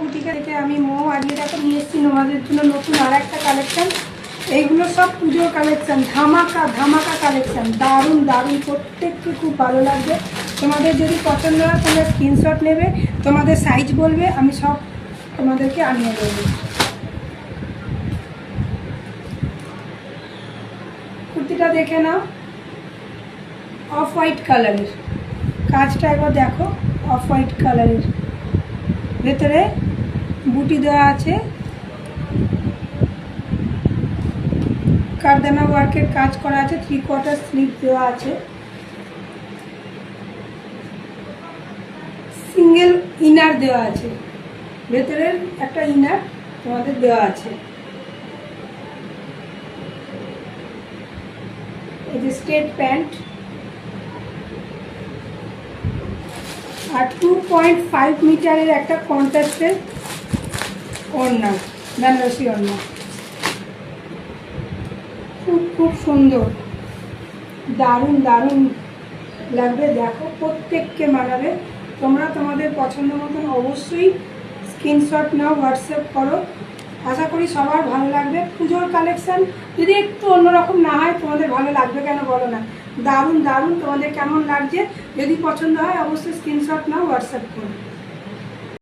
বুটিকে থেকে আমি আজকে দেখো নিয়ে এসেছি তোমাদের জন্য নতুন আর একটা কালেকশান। এইগুলো সব পুজোর কালেকশান, ধামাকা ধামাকা কালেকশান, দারুণ দারুণ, প্রত্যেককে খুব ভালো লাগবে। তোমাদের যদি পছন্দ হয় তোমরা স্ক্রিনশট নেবে, তোমাদের সাইজ বলবে, আমি সব তোমাদেরকে আনিয়ে দেবো। কুর্তিটা দেখে নাও, অফ হোয়াইট কালারের, কাজটা একবার দেখো, অফ হোয়াইট কালারের, ভেতরে বুটি দেওয়া আছে, কারদানা ওয়ার্কের কাজ করা আছে, 3/4 স্লিভ দেওয়া আছে, সিঙ্গেল ইনার দেওয়া আছে, ভেতরের একটা ইনার তোমাদের দেওয়া আছে। এই যে স্ট্রেট প্যান্ট, আর 2.5 মিটারের একটা কন্ট্রাস্টের ওড়না, বেনারসি ওড়না, খুব খুব সুন্দর, দারুণ দারুণ লাগবে। দেখো প্রত্যেককে মানাবে। তোমরা তোমাদের পছন্দ মতন অবশ্যই স্ক্রিনশট নাও, হোয়াটসঅ্যাপ করো। আশা করি সবার ভালো লাগবে। পুজোর কালেকশান যদি একটু অন্যরকম না হয় তোমাদের ভালো লাগবে কেন বলো না? দারুণ দারুণ, তোমাদের কেমন লাগছে যদি পছন্দ হয় অবশ্যই স্ক্রিনশট নাও, হোয়াটসঅ্যাপ করো।